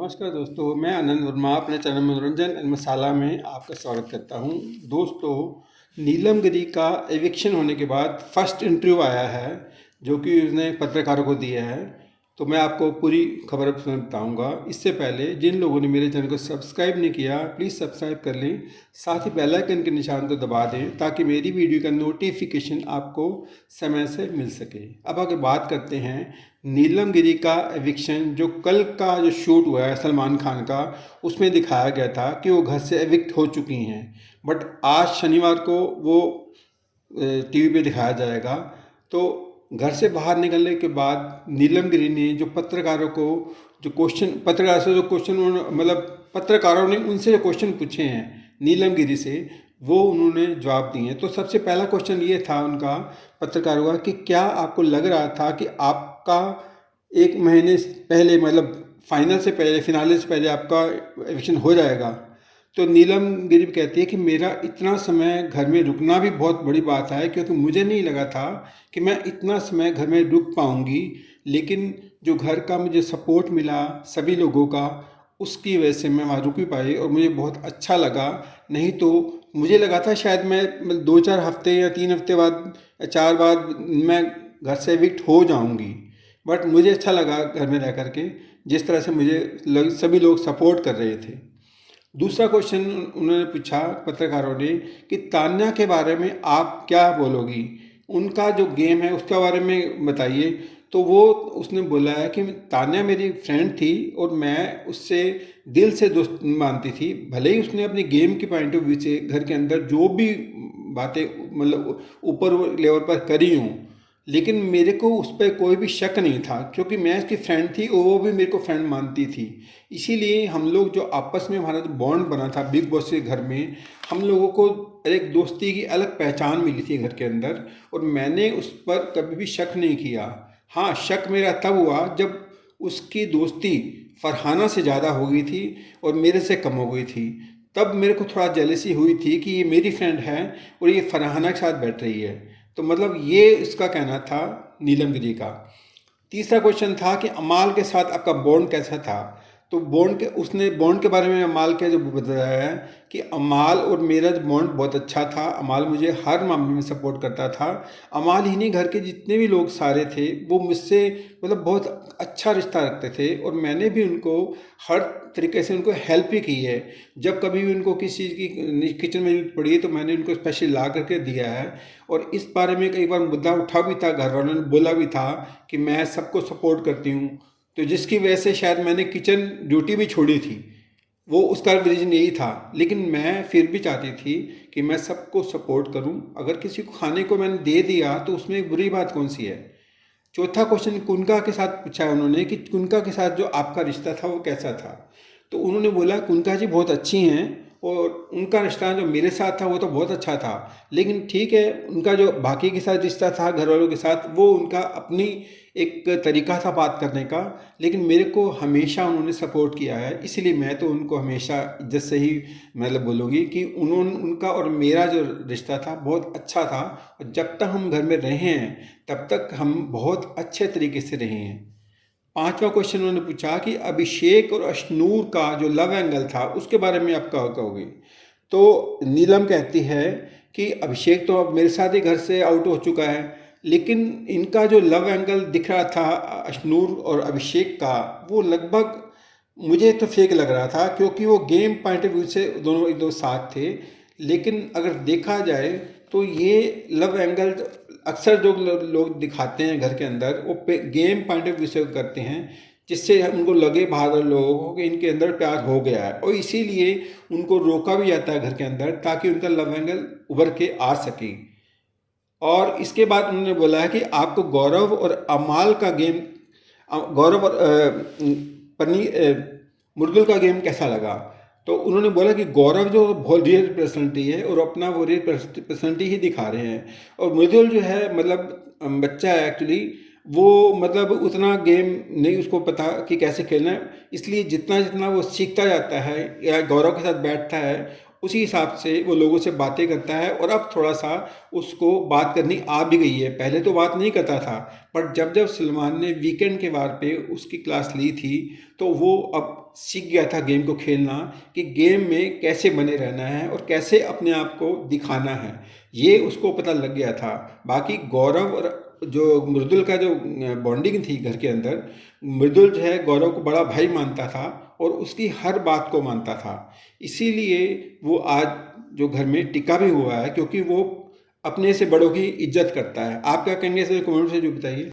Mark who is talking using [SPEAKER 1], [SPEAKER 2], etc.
[SPEAKER 1] नमस्कार दोस्तों, मैं आनंद वर्मा अपने चैनल मनोरंजन एंड मसाला में आपका स्वागत करता हूं। दोस्तों, नीलम गिरी का एविक्शन होने के बाद फर्स्ट इंटरव्यू आया है जो कि उसने पत्रकारों को दिया है। तो मैं आपको पूरी खबर बताऊंगा। इससे पहले जिन लोगों ने मेरे चैनल को सब्सक्राइब नहीं किया, प्लीज़ सब्सक्राइब कर लें। साथ ही बेल आइकन के निशान को दबा दें ताकि मेरी वीडियो का नोटिफिकेशन आपको समय से मिल सके। अब आगे बात करते हैं नीलम गिरी का एविक्शन। जो कल का जो शूट हुआ है सलमान खान का, उसमें दिखाया गया था कि वो घर से एविक्ट हो चुकी हैं। बट आज शनिवार को वो टीवी पे दिखाया जाएगा। तो घर से बाहर निकलने के बाद नीलम गिरी ने जो पत्रकारों को जो क्वेश्चन पत्रकार से जो क्वेश्चन मतलब पत्रकारों ने उनसे जो क्वेश्चन पूछे हैं नीलम गिरी से, वो उन्होंने जवाब दिए हैं। तो सबसे पहला क्वेश्चन ये था उनका पत्रकारों का कि क्या आपको लग रहा था कि आपका एक महीने पहले मतलब फाइनल से पहले फिनाले से पहले आपका एविक्शन हो जाएगा? तो नीलम गिरी कहती है कि मेरा इतना समय घर में रुकना भी बहुत बड़ी बात है, क्योंकि मुझे नहीं लगा था कि मैं इतना समय घर में रुक पाऊंगी। लेकिन जो घर का मुझे सपोर्ट मिला सभी लोगों का, उसकी वजह से मैं वहाँ रुक भी पाई और मुझे बहुत अच्छा लगा। नहीं तो मुझे लगा था शायद मैं 2-4 हफ्ते या 3 हफ्ते बाद 4 बाद मैं घर से एविक्ट हो जाऊंगी। बट मुझे अच्छा लगा घर में रह करके, जिस तरह से मुझे सभी लोग सपोर्ट कर रहे थे। दूसरा क्वेश्चन उन्होंने पूछा पत्रकारों ने कि तान्या के बारे में आप क्या बोलोगी, उनका जो गेम है उसके बारे में बताइए। तो वो उसने बोला है कि तान्या मेरी फ्रेंड थी और मैं उससे दिल से दोस्त मानती थी। भले ही उसने अपनी गेम के पॉइंट ऑफ व्यू से घर के अंदर जो भी बातें मतलब ऊपर लेवल पर करी हूँ, लेकिन मेरे को उस पर कोई भी शक नहीं था, क्योंकि मैं उसकी फ्रेंड थी और वो भी मेरे को फ्रेंड मानती थी। इसीलिए हम लोग जो आपस में हमारा जो बॉन्ड बना था बिग बॉस के घर में, हम लोगों को एक दोस्ती की अलग पहचान मिली थी घर के अंदर, और मैंने उस पर कभी भी शक नहीं किया। हाँ, शक मेरा तब हुआ जब उसकी दोस्ती फरहाना से ज़्यादा हो गई थी और मेरे से कम हो गई थी। तब मेरे को थोड़ा जेलसी हुई थी कि ये मेरी फ्रेंड है और ये फरहाना के साथ बैठ रही है। तो मतलब ये इसका कहना था नीलम गिरी का। तीसरा क्वेश्चन था कि अमाल के साथ आपका बॉन्ड कैसा था। तो उसने बॉन्ड के बारे में अमाल के जो बताया है कि अमाल और मेरा बॉन्ड बहुत अच्छा था। अमाल मुझे हर मामले में सपोर्ट करता था। अमाल ही नहीं, घर के जितने भी लोग सारे थे वो मुझसे मतलब बहुत अच्छा रिश्ता रखते थे, और मैंने भी उनको हर तरीके से उनको हेल्प भी की है। जब कभी भी उनको किसी चीज़ की किचन में जरूरत पड़ी है तो मैंने उनको स्पेशल ला करके दिया है। और इस बारे में कई बार मुद्दा उठा भी था, घर वालों ने बोला भी था कि मैं सबको सपोर्ट करती हूँ। तो जिसकी वजह से शायद मैंने किचन ड्यूटी भी छोड़ी थी, वो उसका रीज़न यही था। लेकिन मैं फिर भी चाहती थी कि मैं सबको सपोर्ट करूं। अगर किसी को खाने को मैंने दे दिया तो उसमें एक बुरी बात कौन सी है। चौथा क्वेश्चन कुनका के साथ पूछा है उन्होंने कि कुनका के साथ जो आपका रिश्ता था वो कैसा था। तो उन्होंने बोला कुनका जी बहुत अच्छी हैं और उनका रिश्ता जो मेरे साथ था वो तो बहुत अच्छा था। लेकिन ठीक है, उनका जो बाकी के साथ रिश्ता था घर वालों के साथ, वो उनका अपनी एक तरीका था बात करने का। लेकिन मेरे को हमेशा उन्होंने सपोर्ट किया है, इसलिए मैं तो उनको हमेशा इज्जत से ही मतलब बोलूँगी कि उनका और मेरा जो रिश्ता था बहुत अच्छा था। और जब तक हम घर में रहे हैं तब तक हम बहुत अच्छे तरीके से रहे हैं। पांचवा क्वेश्चन उन्होंने पूछा कि अभिषेक और अशनूर का जो लव एंगल था उसके बारे में आप क्या कहोगे। तो नीलम कहती है कि अभिषेक तो अब मेरे साथ ही घर से आउट हो चुका है, लेकिन इनका जो लव एंगल दिख रहा था अशनूर और अभिषेक का, वो लगभग मुझे तो फेक लग रहा था, क्योंकि वो गेम पॉइंट ऑफ व्यू से दोनों एक दो साथ थे। लेकिन अगर देखा जाए तो ये लव एंगल अक्सर जो लोग दिखाते हैं घर के अंदर, वो गेम पॉइंट ऑफ व्यू से करते हैं, जिससे उनको लगे बाहर लोगों को कि इनके अंदर प्यार हो गया है, और इसीलिए उनको रोका भी जाता है घर के अंदर ताकि उनका लव एंगल उभर के आ सके। और इसके बाद उन्होंने बोला है कि आपको गौरव और अमाल का गेम, गौरव और मुर्गल का गेम कैसा लगा। तो उन्होंने बोला कि गौरव जो बहुत रियल पर्सनैलिटी है और अपना वो रियल पर्सनैलिटी ही दिखा रहे हैं, और मुर्गल जो है मतलब बच्चा है एक्चुअली, वो मतलब उतना गेम नहीं उसको पता कि कैसे खेलना है। इसलिए जितना जितना वो सीखता जाता है या गौरव के साथ बैठता है, उसी हिसाब से वो लोगों से बातें करता है। और अब थोड़ा सा उसको बात करनी आ भी गई है, पहले तो बात नहीं करता था। पर जब जब सलमान ने वीकेंड के वार पे उसकी क्लास ली थी तो वो अब सीख गया था गेम को खेलना, कि गेम में कैसे बने रहना है और कैसे अपने आप को दिखाना है, ये उसको पता लग गया था। बाकी गौरव और जो मृदुल का जो बॉन्डिंग थी घर के अंदर, मृदुल जो है गौरव को बड़ा भाई मानता था और उसकी हर बात को मानता था। इसीलिए वो आज जो घर में टिका भी हुआ है, क्योंकि वो अपने से बड़ों की इज्जत करता है। आप क्या कहेंगे इसे कमेंट से जो बताइए।